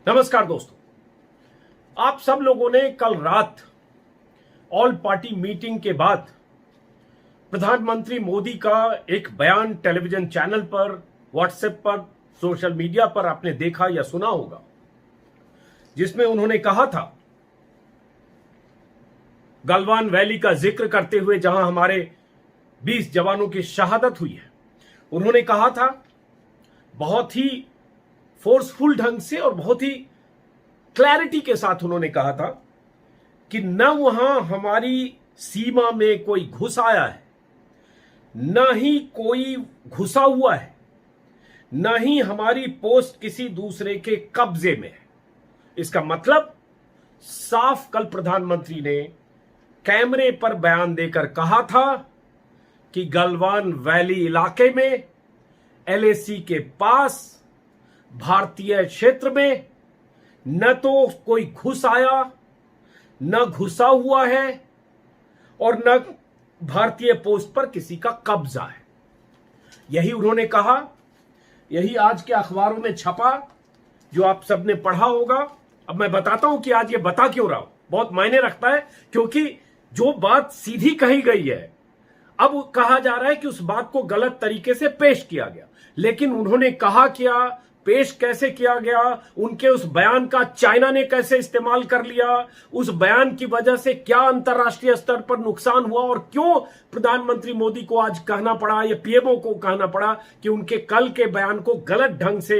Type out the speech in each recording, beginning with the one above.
नमस्कार दोस्तों, आप सब लोगों ने कल रात ऑल पार्टी मीटिंग के बाद प्रधानमंत्री मोदी का एक बयान टेलीविजन चैनल पर, व्हाट्सएप पर, सोशल मीडिया पर आपने देखा या सुना होगा, जिसमें उन्होंने कहा था, गलवान वैली का जिक्र करते हुए जहां हमारे 20 जवानों की शहादत हुई है, उन्होंने कहा था बहुत ही फोर्सफुल ढंग से और बहुत ही क्लैरिटी के साथ उन्होंने कहा था कि न वहां हमारी सीमा में कोई घुस आया है, न ही कोई घुसा हुआ है, न ही हमारी पोस्ट किसी दूसरे के कब्जे में है। इसका मतलब साफ कल प्रधानमंत्री ने कैमरे पर बयान देकर कहा था कि गलवान वैली इलाके में, एलएसी के पास, भारतीय क्षेत्र में न तो कोई घुस आया, न घुसा हुआ है और न भारतीय पोस्ट पर किसी का कब्जा है। यही उन्होंने कहा, यही आज के अखबारों में छपा, जो आप सबने पढ़ा होगा। अब मैं बताता हूं कि आज ये बता क्यों रहा हूं, बहुत मायने रखता है, क्योंकि जो बात सीधी कही गई है, अब कहा जा रहा है कि उस बात को गलत तरीके से पेश किया गया। लेकिन उन्होंने कहा क्या, पेश कैसे किया गया, उनके उस बयान का चाइना ने कैसे इस्तेमाल कर लिया, उस बयान की वजह से क्या अंतर्राष्ट्रीय स्तर पर नुकसान हुआ और क्यों प्रधानमंत्री मोदी को आज कहना पड़ा या पीएमओ को कहना पड़ा कि उनके कल के बयान को गलत ढंग से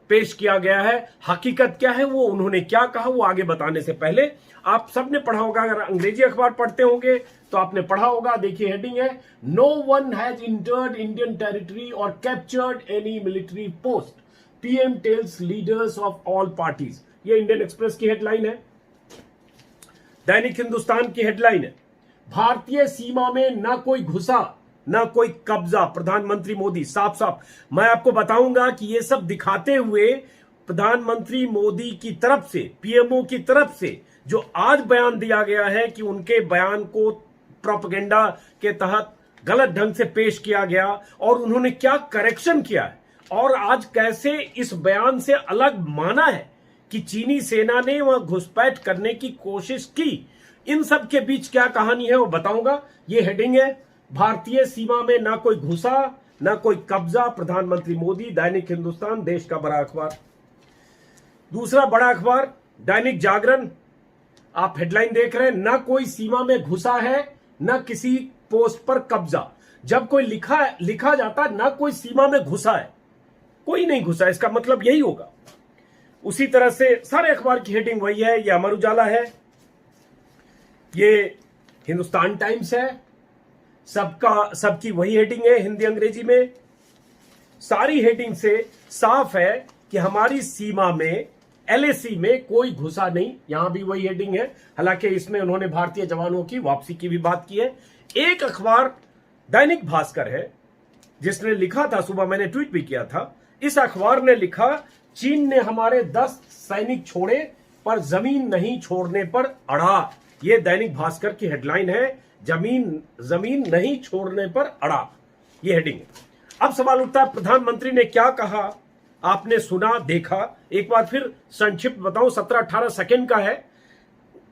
पेश किया गया है, हकीकत क्या है, वो उन्होंने क्या कहा, वो आगे बताने से पहले आप सबने पढ़ा होगा, अगर अंग्रेजी अखबार पढ़ते होंगे तो आपने पढ़ा होगा। देखिए हेडिंग है, no one has entered Indian territory और captured any military post, PM tells leaders of all parties. ये इंडियन एक्सप्रेस की हेडलाइन है। दैनिक हिंदुस्तान की हेडलाइन है, भारतीय सीमा में ना कोई घुसा ना कोई कब्जा, प्रधानमंत्री मोदी साफ साफ। मैं आपको बताऊंगा कि ये सब दिखाते हुए प्रधानमंत्री मोदी की तरफ से, पीएमओ की तरफ से जो आज बयान दिया गया है कि उनके बयान को प्रोपेगेंडा के तहत गलत ढंग से पेश किया गया और उन्होंने क्या करेक्शन किया है और आज कैसे इस बयान से अलग माना है कि चीनी सेना ने वहां घुसपैठ करने की कोशिश की, इन सब के बीच क्या कहानी है वो बताऊंगा। ये हेडिंग है, भारतीय सीमा में ना कोई घुसा ना कोई कब्जा, प्रधानमंत्री मोदी। दैनिक हिंदुस्तान देश का बड़ा अखबार। दूसरा बड़ा अखबार दैनिक जागरण, आप हेडलाइन देख रहे हैं, ना कोई सीमा में घुसा है ना किसी पोस्ट पर कब्जा। जब कोई लिखा जाता ना कोई सीमा में घुसा है, कोई नहीं घुसा, इसका मतलब यही होगा। उसी तरह से सारे अखबार की हेडिंग वही है। ये अमर उजाला है, ये हिंदुस्तान टाइम्स है, सबकी वही हेडिंग है हिंदी अंग्रेजी में। सारी हेडिंग से साफ है कि हमारी सीमा में, एलएसी में कोई घुसा नहीं। यहां भी वही हेडिंग है, हालांकि इसमें उन्होंने भारतीय जवानों की वापसी की भी बात की है। एक अखबार दैनिक भास्कर है जिसने लिखा था, सुबह मैंने ट्वीट भी किया था, इस अखबार ने लिखा, चीन ने हमारे 10 सैनिक छोड़े पर जमीन नहीं छोड़ने पर अड़ा। यह दैनिक भास्कर की हेडलाइन है, जमीन नहीं छोड़ने पर अड़ा, यह हेडिंग है। अब सवाल उठता है, प्रधानमंत्री ने क्या कहा, आपने सुना, देखा। एक बार फिर संक्षिप्त बताऊं, 17-18 सेकंड का है।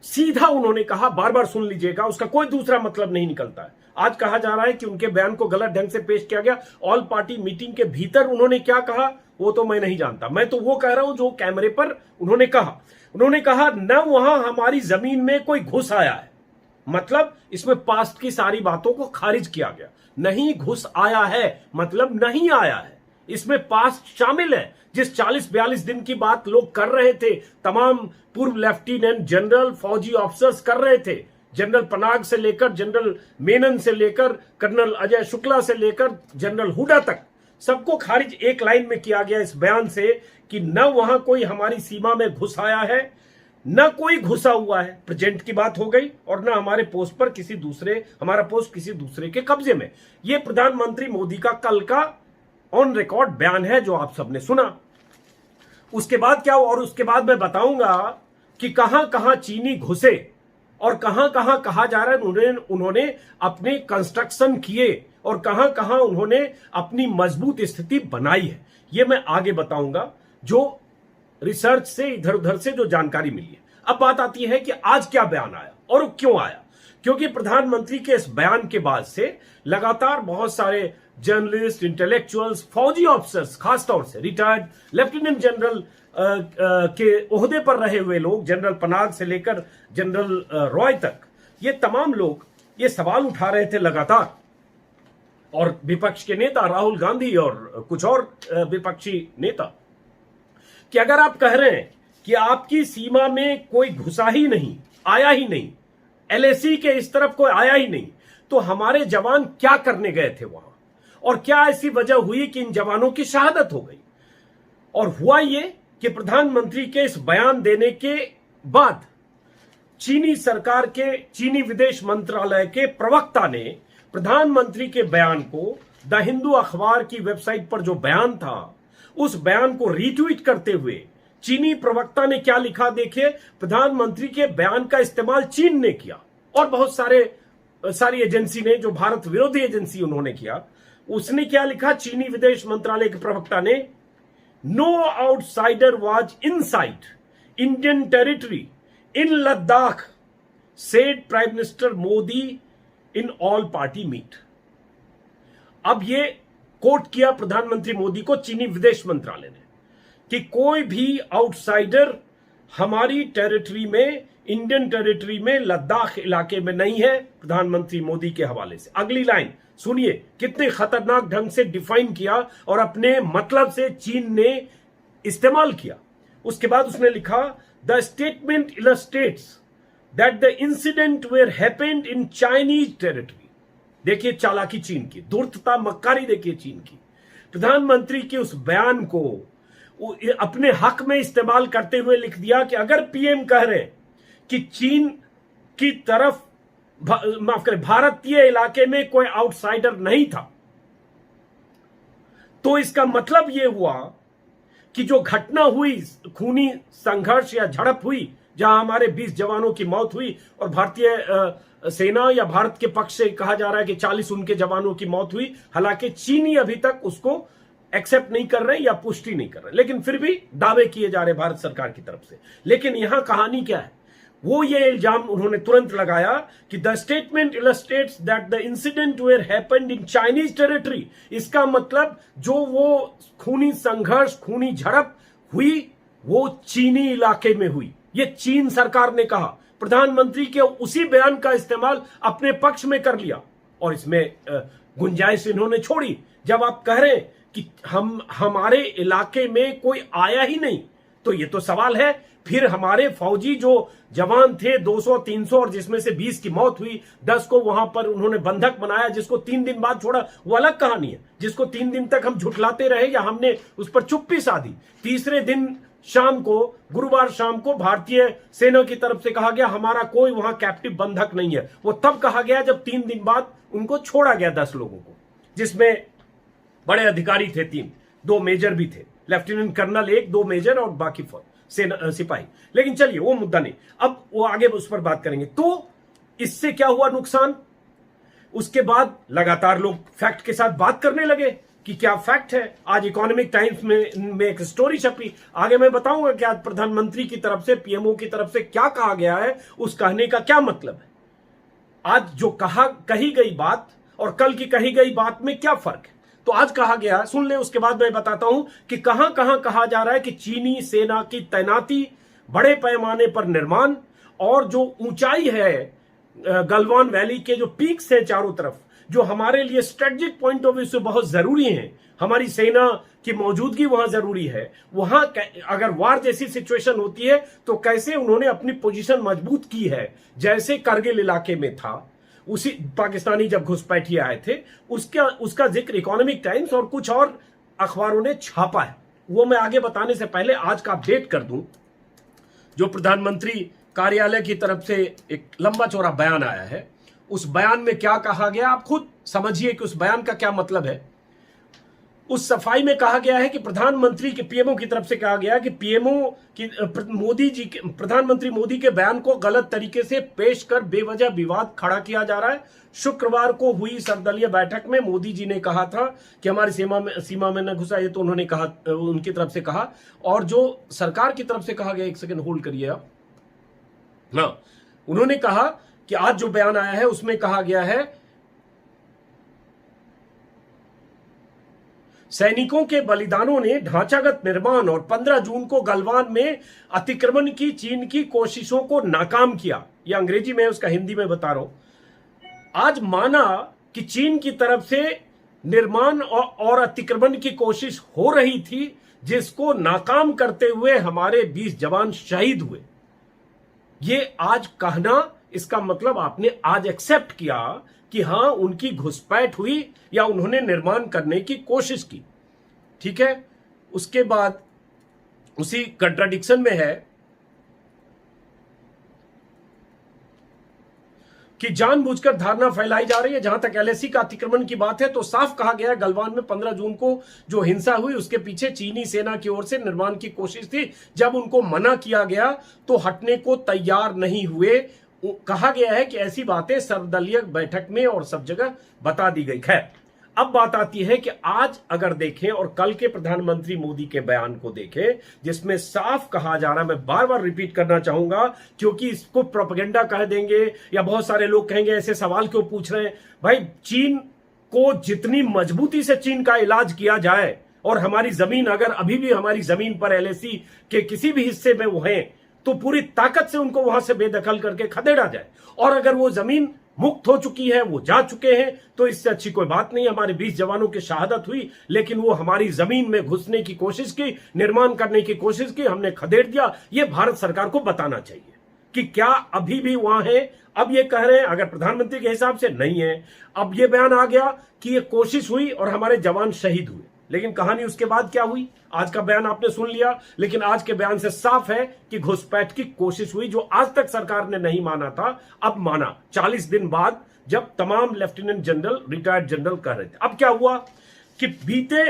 सीधा उन्होंने कहा, बार बार सुन लीजिएगा, उसका कोई दूसरा मतलब नहीं निकलता है। आज कहा जा रहा है कि उनके बयान को गलत ढंग से पेश किया गया। ऑल पार्टी मीटिंग के भीतर उन्होंने क्या कहा वो तो मैं नहीं जानता, मैं तो वो कह रहा हूं जो कैमरे पर उन्होंने कहा। उन्होंने कहा, न वहां हमारी जमीन में कोई घुस आया है, मतलब इसमें पास्ट की सारी बातों को खारिज किया गया। नहीं घुस आया है मतलब नहीं आया है, इसमें पास्ट शामिल है। जिस 40-42 दिन की बात लोग कर रहे थे, तमाम पूर्व लेफ्टिनेंट जनरल, फौजी ऑफिसर्स कर रहे थे, जनरल पनाग से लेकर जनरल मेनन से लेकर कर्नल अजय शुक्ला से लेकर जनरल हुडा तक, सबको खारिज एक लाइन में किया गया इस बयान से कि न वहां कोई हमारी सीमा में घुस आया है, न कोई घुसा हुआ है, प्रेजेंट की बात हो गई, और न हमारे पोस्ट पर हमारा पोस्ट किसी दूसरे के कब्जे में। यह प्रधानमंत्री मोदी का कल का ऑन रिकॉर्ड बयान है जो आप सबने सुना। उसके बाद क्या हुआ, और उसके बाद मैं बताऊंगा कि कहां कहां चीनी घुसे और कहां कहां कहा जा रहा है उन्होंने अपने कंस्ट्रक्शन किए और कहां कहां उन्होंने अपनी मजबूत स्थिति बनाई है, यह मैं आगे बताऊंगा। जो रिसर्च से इधर उधर से जो जानकारी मिली है। अब बात आती है कि आज क्या बयान आया और क्यों आया, क्योंकि प्रधानमंत्री के इस बयान के बाद से लगातार बहुत सारे जर्नलिस्ट, इंटेलेक्चुअल्स, फौजी ऑफिसर्स, खासतौर से रिटायर्ड लेफ्टिनेंट जनरल के ओहदे पर रहे हुए लोग, जनरल पनाग से लेकर जनरल रॉय तक, ये तमाम लोग ये सवाल उठा रहे थे लगातार। और विपक्ष के नेता राहुल गांधी और कुछ और विपक्षी नेता, कि अगर आप कह रहे हैं कि आपकी सीमा में कोई घुसा ही नहीं, आया ही नहीं, एलएसी के इस तरफ कोई आया ही नहीं, तो हमारे जवान क्या करने गए थे वहां, और क्या ऐसी वजह हुई कि इन जवानों की शहादत हो गई। और हुआ ये कि प्रधानमंत्री के इस बयान देने के बाद चीनी सरकार के, चीनी विदेश मंत्रालय के प्रवक्ता ने प्रधानमंत्री के बयान को, द हिंदू अखबार की वेबसाइट पर जो बयान था, उस बयान को रीट्वीट करते हुए चीनी प्रवक्ता ने क्या लिखा देखिए। प्रधानमंत्री के बयान का इस्तेमाल चीन ने किया और बहुत सारी एजेंसी ने, जो भारत विरोधी एजेंसी उन्होंने किया। उसने क्या लिखा, चीनी विदेश मंत्रालय के प्रवक्ता ने, no outsider was inside Indian territory in Ladakh, said prime minister Modi in all party meet. अब ये कोट किया प्रधानमंत्री मोदी को चीनी विदेश मंत्रालय ने कि कोई भी आउटसाइडर हमारी टेरिटरी में, इंडियन टेरिटरी में, लद्दाख इलाके में नहीं है, प्रधानमंत्री मोदी के हवाले से। अगली लाइन सुनिए, कितने खतरनाक ढंग से डिफाइन किया और अपने मतलब से चीन ने इस्तेमाल किया। उसके बाद उसने लिखा, the statement illustrates that the incident were happened in Chinese territory. देखिए चालाकी चीन की, धूर्तता, मक्कारी देखिए चीन की। प्रधानमंत्री के उस बयान को अपने हक में इस्तेमाल करते हुए लिख दिया कि अगर पीएम कह रहे कि चीन की तरफ, माफ करें, भारतीय इलाके में कोई आउटसाइडर नहीं था, तो इसका मतलब यह हुआ कि जो घटना हुई, खूनी संघर्ष या झड़प हुई, जहां हमारे 20 जवानों की मौत हुई और भारतीय सेना या भारत के पक्ष से कहा जा रहा है कि 40 उनके जवानों की मौत हुई। हालांकि चीनी अभी तक उसको एक्सेप्ट नहीं कर रहे या पुष्टि नहीं कर रहे, लेकिन फिर भी दावे किए जा रहे भारत सरकार की तरफ से। लेकिन यहां कहानी क्या है, वो ये इल्जाम उन्होंने तुरंत लगाया कि the statement illustrates that the incident were happened in Chinese territory. इसका मतलब जो वो खूनी संघर्ष, खूनी झड़प हुई, वो चीनी इलाके में हुई। ये चीन सरकार ने कहा। प्रधानमंत्री के उसी बयान का इस्तेमाल अपने पक्ष में कर लिया और इसमें गुंजाइश इन्होंने छोड़ी। जब आप कह रहे हैं कि हमारे इलाके में कोई आया ही नहीं, तो ये तो सवाल है, फिर हमारे फौजी जो जवान थे 200-300 और जिसमें से 20 की मौत हुई, 10 को वहां पर उन्होंने बंधक बनाया, जिसको 3 दिन बाद छोड़ा, वो अलग कहानी है। जिसको 3 दिन तक हम झुठलाते रहे या हमने उस पर चुप्पी साधी, तीसरे दिन शाम को, गुरुवार शाम को भारतीय सेना की तरफ से कहा गया हमारा कोई वहां कैप्टिव बंधक नहीं है। वो तब कहा गया जब 3 दिन बाद उनको छोड़ा गया 10 लोगों को, जिसमें बड़े अधिकारी थे 3, 2 मेजर भी थे, लेफ्टिनेंट कर्नल 1, 2 मेजर और बाकी सेना सिपाही। लेकिन चलिए वो मुद्दा नहीं, अब वो आगे उस पर बात करेंगे। तो इससे क्या हुआ नुकसान, उसके बाद लगातार लोग फैक्ट के साथ बात करने लगे कि क्या फैक्ट है। आज इकोनॉमिक टाइम्स में एक स्टोरी छपी, आगे मैं बताऊंगा कि आज प्रधानमंत्री की तरफ से, पीएमओ की तरफ से क्या कहा गया है, उस कहने का क्या मतलब है। आज जो कही गई बात और कल की कही गई बात में क्या फर्क है, तो आज कहा गया, सुन ले, उसके बाद मैं बताता हूं कि कहां कहां कहा जा रहा है कि चीनी सेना की तैनाती, बड़े पैमाने पर निर्माण, और जो ऊंचाई है गलवान वैली के जो पीक्स है चारों तरफ, जो हमारे लिए स्ट्रेटेजिक पॉइंट ऑफ व्यू से बहुत जरूरी है, हमारी सेना की मौजूदगी वहां जरूरी है। वहां अगर वार जैसी सिचुएशन होती है तो कैसे उन्होंने अपनी पोजीशन मजबूत की है, जैसे करगिल इलाके में था, उसी पाकिस्तानी जब घुसपैठिए आए थे, उसका जिक्र इकोनॉमिक टाइम्स और कुछ और अखबारों ने छापा है। वो मैं आगे बताने से पहले आज का अपडेट कर दूं। जो प्रधानमंत्री कार्यालय की तरफ से एक लंबा चौड़ा बयान आया है, उस बयान में क्या कहा गया आप खुद समझिए कि उस बयान का क्या मतलब है। उस सफाई में कहा गया है कि प्रधानमंत्री के पीएमओ की तरफ से कहा गया कि पीएमओ की प्रधानमंत्री मोदी के बयान को गलत तरीके से पेश कर बेवजह विवाद खड़ा किया जा रहा है। शुक्रवार को हुई सर्वदलीय बैठक में मोदी जी ने कहा था कि हमारी सीमा में न घुसा, ये तो उन्होंने कहा, उनकी तरफ से कहा। और जो सरकार की तरफ से कहा गया, एक सेकंड होल्ड करिए आप। हाँ, उन्होंने कहा कि आज जो बयान आया है उसमें कहा गया है सैनिकों के बलिदानों ने ढांचागत निर्माण और 15 जून को गलवान में अतिक्रमण की चीन की कोशिशों को नाकाम किया। यह अंग्रेजी में, उसका हिंदी में बता रहा हूं। आज माना कि चीन की तरफ से निर्माण और अतिक्रमण की कोशिश हो रही थी, जिसको नाकाम करते हुए हमारे 20 जवान शहीद हुए। ये आज कहना, इसका मतलब आपने आज एक्सेप्ट किया कि हां, उनकी घुसपैठ हुई या उन्होंने निर्माण करने की कोशिश की। ठीक है, उसके बाद उसी कंट्राडिक्शन में है कि जानबूझकर धारणा फैलाई जा रही है। जहां तक एलएसी का अतिक्रमण की बात है तो साफ कहा गया है, गलवान में 15 जून को जो हिंसा हुई उसके पीछे चीनी सेना की ओर से निर्माण की कोशिश थी। जब उनको मना किया गया तो हटने को तैयार नहीं हुए। कहा गया है कि ऐसी बातें सर्वदलीय बैठक में और सब जगह बता दी गई। खैर, अब बात आती है कि आज अगर देखें और कल के प्रधानमंत्री मोदी के बयान को देखें, जिसमें साफ कहा जा रहा है, मैं बार बार रिपीट करना चाहूंगा क्योंकि इसको प्रोपेगेंडा कह देंगे या बहुत सारे लोग कहेंगे ऐसे सवाल क्यों पूछ रहे हैं। भाई, चीन को जितनी मजबूती से चीन का इलाज किया जाए और हमारी जमीन, अगर अभी भी हमारी जमीन पर एलएसी के किसी भी हिस्से में वो हैं, तो पूरी ताकत से उनको वहां से बेदखल करके खदेड़ा जाए। और अगर वो जमीन मुक्त हो चुकी है, वो जा चुके हैं, तो इससे अच्छी कोई बात नहीं। हमारे 20 जवानों की शहादत हुई, लेकिन वो हमारी जमीन में घुसने की कोशिश की, निर्माण करने की कोशिश की, हमने खदेड़ दिया। ये भारत सरकार को बताना चाहिए कि क्या अभी भी वहां है। अब ये कह रहे हैं, अगर प्रधानमंत्री के हिसाब से नहीं है, अब ये बयान आ गया कि ये कोशिश हुई और हमारे जवान शहीद हुए। लेकिन कहानी उसके बाद क्या हुई, आज का बयान आपने सुन लिया। लेकिन आज के बयान से साफ है कि घुसपैठ की कोशिश हुई, जो आज तक सरकार ने नहीं माना था, अब माना 40 दिन बाद, जब तमाम लेफ्टिनेंट जनरल, रिटायर्ड जनरल कह रहे थे। अब क्या हुआ कि बीते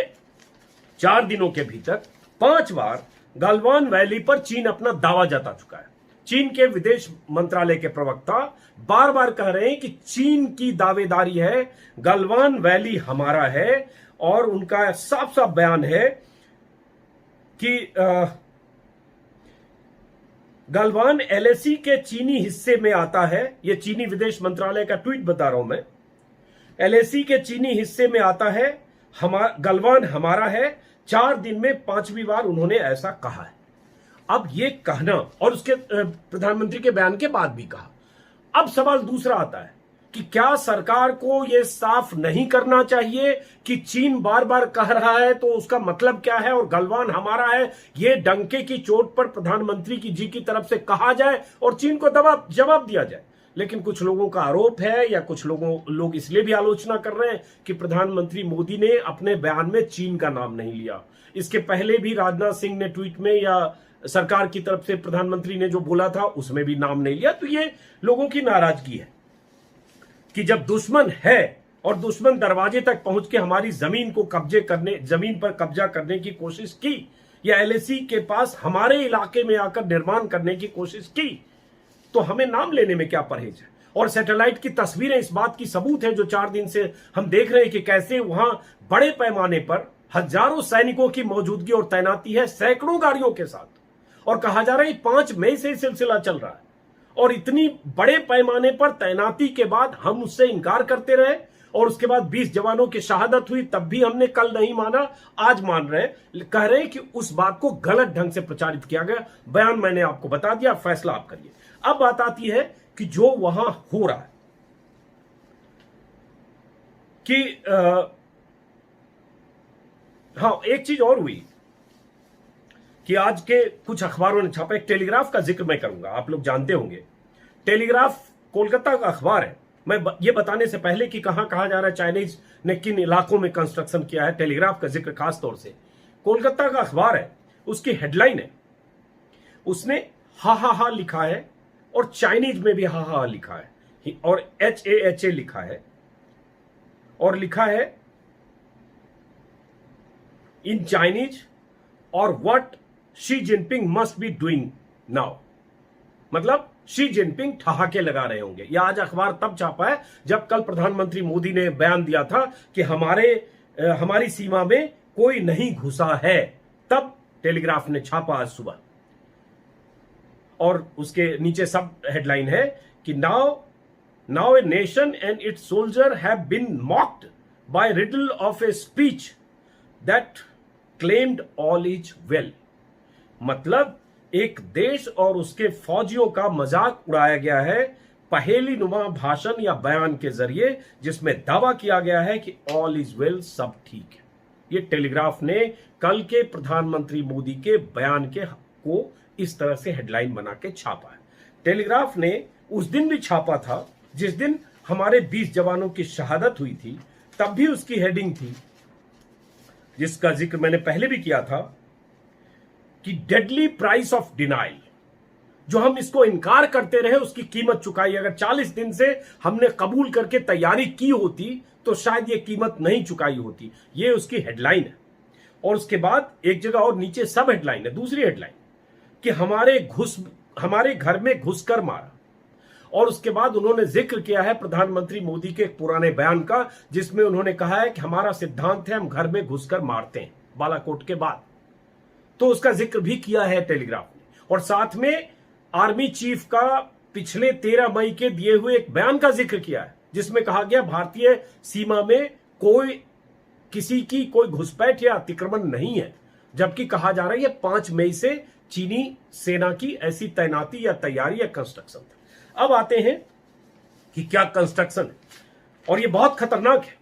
4 दिनों के भीतर 5 बार गलवान वैली पर चीन अपना दावा जता चुका है। चीन के विदेश मंत्रालय के प्रवक्ता बार बार कह रहे हैं कि चीन की दावेदारी है, गलवान वैली हमारा है। और उनका साफ साफ बयान है कि गलवान एलएसी के चीनी हिस्से में आता है। यह चीनी विदेश मंत्रालय का ट्वीट बता रहा हूं मैं। एलएसी के चीनी हिस्से में आता है, गलवान हमारा है। 4 दिन में 5वीं बार उन्होंने ऐसा कहा है। अब ये कहना, और उसके प्रधानमंत्री के बयान के बाद भी कहा। अब सवाल दूसरा आता है कि क्या सरकार को यह साफ नहीं करना चाहिए कि चीन बार बार कह रहा है तो उसका मतलब क्या है, और गलवान हमारा है, यह डंके की चोट पर प्रधानमंत्री जी की तरफ से कहा जाए और चीन को जवाब दिया जाए। लेकिन कुछ लोगों का आरोप है, या कुछ लोग इसलिए भी आलोचना कर रहे हैं कि प्रधानमंत्री मोदी ने अपने बयान में चीन का नाम नहीं लिया। इसके पहले भी राजनाथ सिंह ने ट्वीट में या सरकार की तरफ से प्रधानमंत्री ने जो बोला था उसमें भी नाम नहीं लिया। तो ये लोगों की नाराजगी है कि जब दुश्मन है और दुश्मन दरवाजे तक पहुंच के हमारी जमीन पर कब्जा करने की कोशिश की, या एलएसी के पास हमारे इलाके में आकर निर्माण करने की कोशिश की, तो हमें नाम लेने में क्या परहेज है। और सैटेलाइट की तस्वीरें इस बात की सबूत है, जो 4 दिन से हम देख रहे हैं कि कैसे वहां बड़े पैमाने पर हजारों सैनिकों की मौजूदगी और तैनाती है, सैकड़ों गाड़ियों के साथ। और कहा जा रहा है 5 मई से सिलसिला चल रहा है, और इतनी बड़े पैमाने पर तैनाती के बाद हम उससे इनकार करते रहे, और उसके बाद 20 जवानों की शहादत हुई, तब भी हमने कल नहीं माना, आज मान रहे, कह रहे हैं कि उस बात को गलत ढंग से प्रचारित किया गया। बयान मैंने आपको बता दिया, फैसला आप करिए। अब बात आती है कि जो वहां हो रहा है कि हाँ, एक चीज और हुई कि आज के कुछ अखबारों ने छापा। एक टेलीग्राफ का जिक्र मैं करूंगा, आप लोग जानते होंगे। टेलीग्राफ कोलकाता का अखबार है। मैं ये बताने से पहले कि कहां कहा जा रहा है, चाइनीज ने किन इलाकों में कंस्ट्रक्शन किया है, टेलीग्राफ का जिक्र खास तौर से। कोलकाता का अखबार है, उसकी हेडलाइन है, उसने हा हा हा लिखा है, और चाइनीज में भी हा हा लिखा है, और HAHA लिखा है, और लिखा है इन चाइनीज और what Xi Jinping must be doing now. मतलब शी जिनपिंग ठहाके लगा रहे होंगे। यह आज अखबार तब छापा है जब कल प्रधानमंत्री मोदी ने बयान दिया था कि हमारी सीमा में कोई नहीं घुसा है, तब टेलीग्राफ ने छापा आज सुबह। और उसके नीचे सब हेडलाइन है कि now a nation and its soldier have been mocked by riddle of a speech that claimed all is well. मतलब एक देश और उसके फौजियों का मजाक उड़ाया गया है पहेली नुमा भाषण या बयान के जरिए, जिसमें दावा किया गया है कि ऑल इज वेल, सब ठीक है। ये टेलीग्राफ ने कल के प्रधानमंत्री मोदी के बयान को इस तरह से हेडलाइन बना के छापा है। टेलीग्राफ ने उस दिन भी छापा था जिस दिन हमारे 20 जवानों की शहादत हुई थी, तब भी उसकी हेडिंग थी जिसका जिक्र मैंने पहले भी किया था कि डेडली प्राइस ऑफ डिनाइल। जो हम इसको इनकार करते रहे उसकी कीमत चुकाई। अगर 40 दिन से हमने कबूल करके तैयारी की होती तो शायद ये कीमत नहीं चुकाई होती। ये उसकी हेडलाइन है। और उसके बाद एक जगह और नीचे सब हेडलाइन है, दूसरी हेडलाइन कि हमारे घर में घुसकर मारा। और उसके बाद उन्होंने जिक्र किया है प्रधानमंत्री मोदी के एक पुराने बयान का, जिसमें उन्होंने कहा है कि हमारा सिद्धांत है हम घर में घुसकर मारते हैं, बालाकोट के बाद। तो उसका जिक्र भी किया है टेलीग्राफ ने। और साथ में आर्मी चीफ का पिछले 13 मई के दिए हुए एक बयान का जिक्र किया है, जिसमें कहा गया भारतीय सीमा में किसी की कोई घुसपैठ या अतिक्रमण नहीं है। जबकि कहा जा रहा है 5 मई से चीनी सेना की ऐसी तैनाती या तैयारी या कंस्ट्रक्शन था। अब आते हैं कि क्या कंस्ट्रक्शन है, और ये बहुत खतरनाक है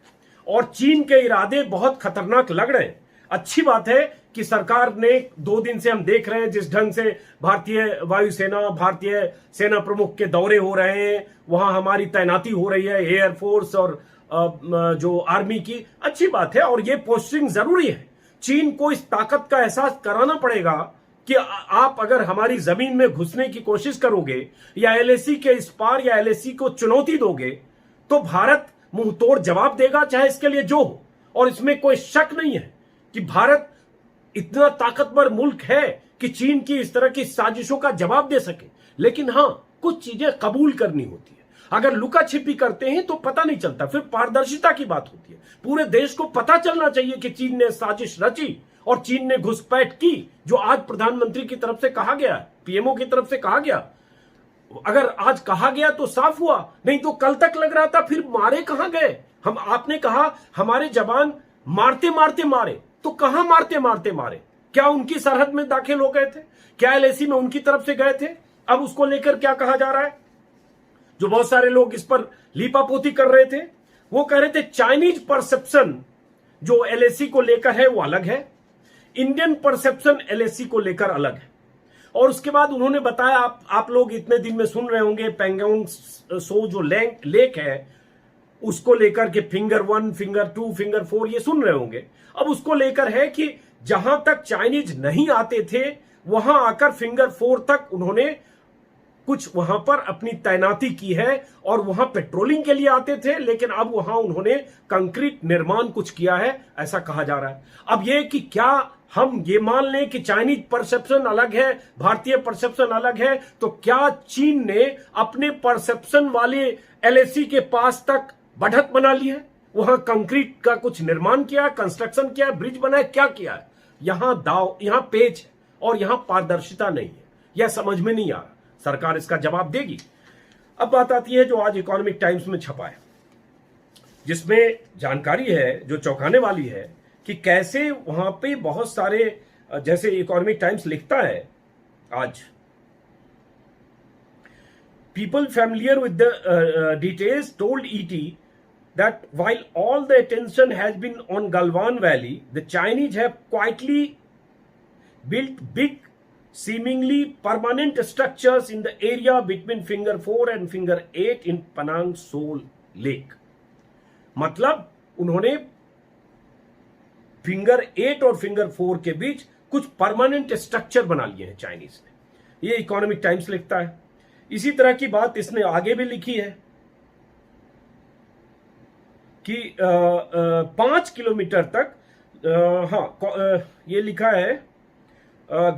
और चीन के इरादे बहुत खतरनाक लग रहे हैं। अच्छी बात है कि सरकार ने 2 दिन से हम देख रहे हैं जिस ढंग से भारतीय वायुसेना, भारतीय सेना प्रमुख के दौरे हो रहे हैं, वहां हमारी तैनाती हो रही है एयरफोर्स और जो आर्मी की। अच्छी बात है और ये पोस्टिंग जरूरी है। चीन को इस ताकत का एहसास कराना पड़ेगा कि आप अगर हमारी जमीन में घुसने की कोशिश करोगे या एलएसी के इस पार या एलएसी को चुनौती दोगे तो भारत मुंह तोड़ जवाब देगा, चाहे इसके लिए जो हो। और इसमें कोई शक नहीं है कि भारत इतना ताकतवर मुल्क है कि चीन की इस तरह की साजिशों का जवाब दे सके। लेकिन हां, कुछ चीजें कबूल करनी होती है। अगर लुका छिपी करते हैं तो पता नहीं चलता, फिर पारदर्शिता की बात होती है। पूरे देश को पता चलना चाहिए कि चीन ने साजिश रची और चीन ने घुसपैठ की, जो आज प्रधानमंत्री की तरफ से कहा गया, पीएमओ की तरफ से कहा गया। अगर आज कहा गया तो साफ हुआ, नहीं तो कल तक लग रहा था फिर मारे कहां गए। आपने कहा हमारे जवान मारते मारते मारे, तो कहां मारते मारते मारे? क्या उनकी सरहद में दाखिल हो गए थे? क्या एलएसी में उनकी तरफ से गए थे? अब उसको लेकर क्या कहा जा रहा है? जो बहुत सारे लोग इस पर लीपापोती कर रहे थे, वो कह रहे थे चाइनीज परसेप्शन जो एलएसी को लेकर है वो अलग है, इंडियन परसेप्शन एलएसी को लेकर अलग है। और उसके बाद उन्होंने बताया, आप लोग इतने दिन में सुन रहे होंगे, पैंगोंग सो जो लेक है उसको लेकर के फिंगर 1, फिंगर 2, फिंगर 4 ये सुन रहे होंगे। अब उसको लेकर है कि जहां तक चाइनीज नहीं आते थे वहां आकर फिंगर 4 तक उन्होंने कुछ वहां पर अपनी तैनाती की है और वहां पेट्रोलिंग के लिए आते थे, लेकिन अब वहां उन्होंने कंक्रीट निर्माण कुछ किया है, ऐसा कहा जा रहा है। अब ये कि क्या हम ये मान लें कि चाइनीज परसेप्शन अलग है, भारतीय परसेप्शन अलग है, तो क्या चीन ने अपने परसेप्शन वाले एलएसी के पास तक बढ़त बना ली है? वहां कंक्रीट का कुछ निर्माण किया, कंस्ट्रक्शन किया, ब्रिज बनाया, क्या किया है? यहां पेच है और यहां पारदर्शिता नहीं है। यह समझ में नहीं आ रहा। सरकार इसका जवाब देगी। अब बात आती है जो आज इकोनॉमिक टाइम्स में छपा है, जिसमें जानकारी है जो चौंकाने वाली है कि कैसे वहां पे बहुत सारे, जैसे इकोनॉमिक टाइम्स लिखता है आज, people familiar with the details told ET that while all the attention has been on Galwan Valley, the Chinese have quietly built big, seemingly permanent structures in the area between Finger 4 and Finger 8 in Penang Sol Lake. मतलब उन्होंने finger 8 और finger 4 के बीच कुछ permanent structure बना लिए हैं Chinese ने। ये इकोनॉमिक टाइम्स लिखता है। इसी तरह की बात इसने आगे भी लिखी है कि 5 किलोमीटर तक ये लिखा है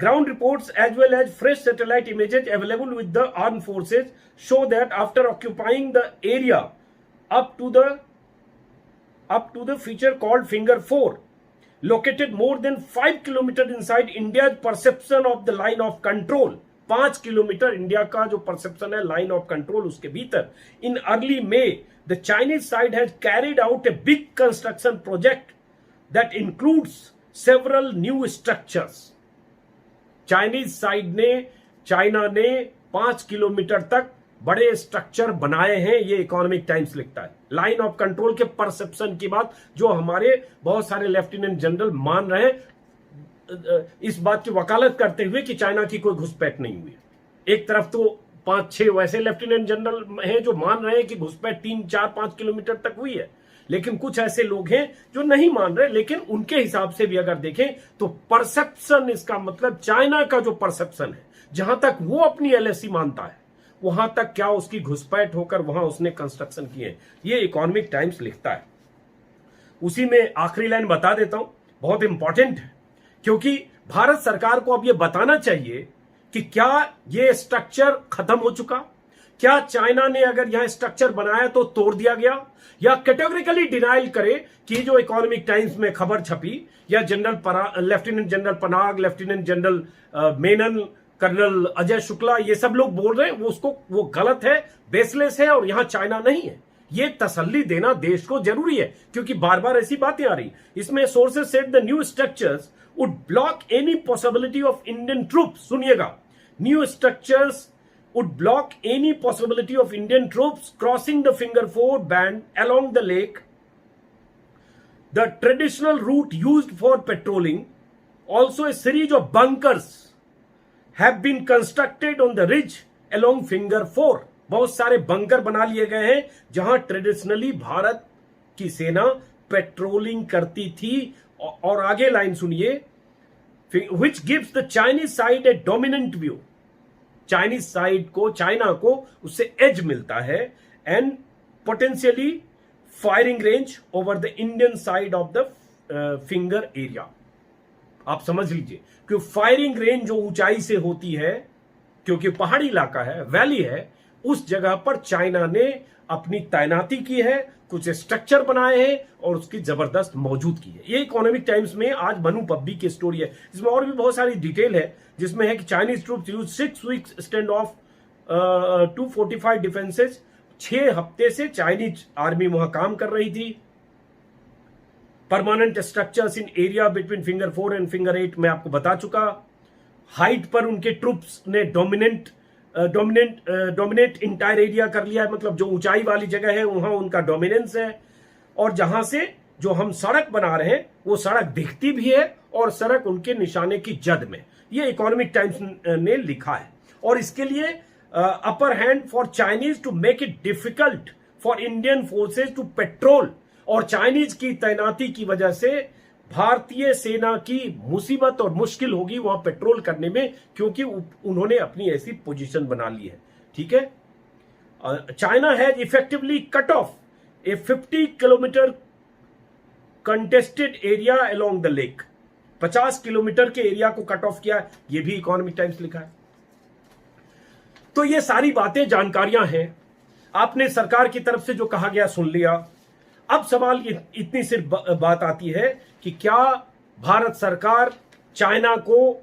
ground reports as well as fresh satellite images available with the armed forces show that after occupying the area up to the feature called Finger 4, located more than 5 kilometers inside India's perception of the line of control. 5 kilometre India का जो perception है line of control उसके भीतर. In early may the Chinese side has carried out a big construction project that includes several new structures. Chinese side ने, China ने 5 kilometre तक बड़े structure बनाए हैं. ये इकोनॉमिक टाइम्स लिखता है. लाइन ऑफ कंट्रोल के परसेप्शन की बात जो हमारे बहुत सारे लेफ्टिनेंट जनरल मान रहे हैं, इस बात की वकालत करते हुए कि चाइना की कोई घुसपैठ नहीं हुई. एक तरफ तो 5-6 वैसे लेफ्टिनेंट जनरल हैं जो मान रहे हैं कि घुसपैठ 3-4-5 किलोमीटर तक हुई है, लेकिन कुछ ऐसे लोग हैं जो नहीं मान रहे. लेकिन उनके हिसाब से भी अगर देखें तो परसेप्शन, इसका मतलब चाइना का जो परसेप्शन है, जहां तक वो अपनी एलएसी मानता है, वहां तक क्या उसकी घुसपैठ होकर वहां उसने कंस्ट्रक्शन किए. ये इकोनॉमिक टाइम्स लिखता है. उसी में आखिरी लाइन बता देता हूं, बहुत इंपॉर्टेंट है, क्योंकि भारत सरकार को अब यह बताना चाहिए कि क्या यह स्ट्रक्चर खत्म हो चुका, क्या चाइना ने अगर यहां स्ट्रक्चर बनाया तो तोड़ दिया गया, या कैटेगोरिकली डिनाइल करे कि जो इकोनॉमिक टाइम्स में खबर छपी या lieutenant general Panag, lieutenant general Menon, colonel Ajay Shukla, ये सब लोग बोल रहे हैं वो गलत है, बेसलेस है और यहां चाइना नहीं है. ये तसल्ली देना देश को जरूरी है, क्योंकि बार बार ऐसी बातें आ रही. इसमें sources said the new structures would block any possibility of Indian troops. सुनिएगा, new structures would block any possibility of Indian troops crossing the Finger 4 band along the lake, the traditional route used for patrolling. Also, a series of bunkers have been constructed on the ridge along Finger 4. बहुत सारे bunker बना लिए गए हैं जहां traditionally Bharat की सेना patrolling करती थी. और आगे लाइन सुनिए, which gives the Chinese side a dominant view. Chinese side को, चाइना को उससे एज मिलता है, and potentially firing range over the Indian side of the finger area. आप समझ लीजिए कि फायरिंग रेंज जो ऊंचाई से होती है, क्योंकि पहाड़ी इलाका है, वैली है, उस जगह पर चाइना ने अपनी तैनाती की है, कुछ स्ट्रक्चर बनाए हैं और उसकी जबरदस्त मौजूद की है. ये इकोनॉमिक टाइम्स में आज बनू पब्बी की स्टोरी है. इसमें और भी बहुत सारी डिटेल है, जिसमें है कि Chinese troops use 6 weeks stand of 245 defences. 6 हफ्ते से चाइनीज आर्मी वहां काम कर रही थी. Permanent structures in area between finger 4 and finger 8 मैं आपको बता चुका. हाइट पर उनके ट्रूप्स ने डोमिनेट इंटायर एरिया कर लिया है, मतलब जो ऊंचाई वाली जगह है वहां उनका डोमिनेंस है. और जहां से जो हम सड़क बना रहे हैं वो सड़क दिखती भी है और सड़क उनके निशाने की जद में. ये इकोनॉमिक टाइम्स ने लिखा है. और इसके लिए upper hand for Chinese to make it difficult for Indian forces to patrol. और चाइनीज की तैनाती की वजह से भारतीय सेना की मुसीबत और मुश्किल होगी वहां पेट्रोल करने में, क्योंकि उन्होंने अपनी ऐसी पोजीशन बना ली है. ठीक है. China has effectively cut off A 50 kilometre contested area along the lake. 50 kilometre के एरिया को कट ऑफ किया. यह भी इकोनॉमिक टाइम्स लिखा है. तो ये सारी बातें, जानकारियां हैं. आपने सरकार की तरफ से जो कहा गया सुन लिया. अब सवाल इतनी सिर्फ बात आती है कि क्या भारत सरकार चाइना को,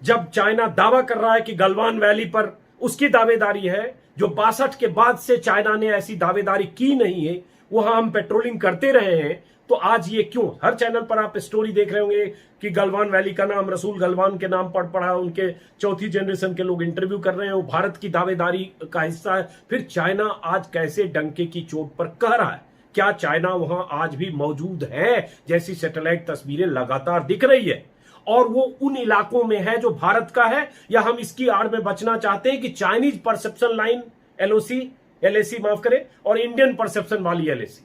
जब चाइना दावा कर रहा है कि गलवान वैली पर उसकी दावेदारी है, जो 62 के बाद से चाइना ने ऐसी दावेदारी की नहीं है, वहां हम पेट्रोलिंग करते रहे हैं, तो आज ये क्यों? हर चैनल पर आप स्टोरी देख रहे होंगे कि गलवान वैली का नाम रसूल गलवान के नाम पर पड़ा, उनके चौथी जनरेशन के लोग इंटरव्यू कर रहे हैं, वो भारत की दावेदारी का हिस्सा है. फिर चाइना आज कैसे डंके की चोट पर कह रहा है? क्या चाइना वहां आज भी मौजूद है, जैसी सैटेलाइट तस्वीरें लगातार दिख रही है? और वो उन इलाकों में है जो भारत का है, या हम इसकी आड़ में बचना चाहते हैं कि चाइनीज परसेप्शन लाइन एलएसी माफ करें, और इंडियन परसेप्शन वाली एलएसी?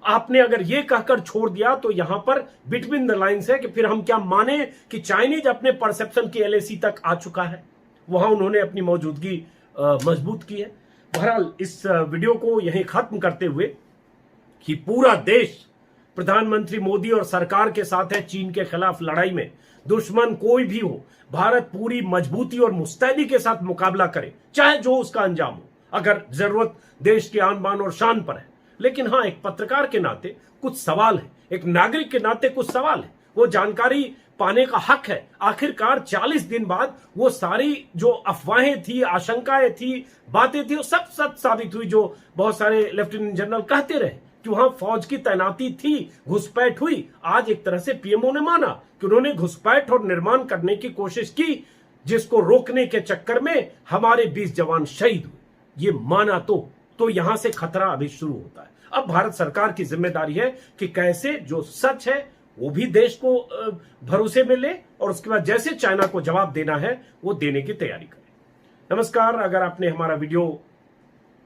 आपने अगर ये कहकर छोड़ दिया तो यहां पर बिटवीन द लाइन्स है कि फिर हम क्या माने कि चाइनीज अपने परसेप्शन की एलएसी तक आ चुका है, वहां उन्होंने अपनी मौजूदगी मजबूत की है. बहरहाल इस वीडियो को यहीं खत्म करते हुए कि पूरा देश प्रधानमंत्री मोदी और सरकार के साथ है चीन के खिलाफ लड़ाई में। दुश्मन कोई भी हो, भारत पूरी मजबूती और मुस्तैदी के साथ मुकाबला करे, चाहे जो उसका अंजाम हो, अगर जरूरत देश की आन बान और शान पर है। लेकिन हां, एक पत्रकार के नाते कुछ सवाल है, एक नागरिक के नाते कुछ सवाल है। वो जानकारी पाने का हक है। आखिरकार 40 दिन बाद वो सारी जो अफवाहें थी, आशंकाएं थी, बातें थी, वो सब सच साबित हुई। जो बहुत सारे लेफ्टिनेंट जनरल कहते रहे कि वहां फौज की तैनाती थी, घुसपैठ हुई। आज एक तरह से पीएमओ ने माना कि उन्होंने घुसपैठ और निर्माण करने की कोशिश की, जिसको रोकने के चक्कर में हमारे 20 जवान शहीद हुए। ये माना तो यहां से खतरा अभी शुरू होता है। अब भारत सरकार की जिम्मेदारी है कि कैसे जो सच है वो भी देश को भरोसे में ले, और उसके बाद जैसे चाइना को जवाब देना है वो देने की तैयारी करें। नमस्कार, अगर आपने हमारा वीडियो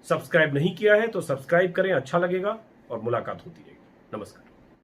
सब्सक्राइब नहीं किया है तो सब्सक्राइब करें, अच्छा लगेगा और मुलाकात होती रहेगी। नमस्कार।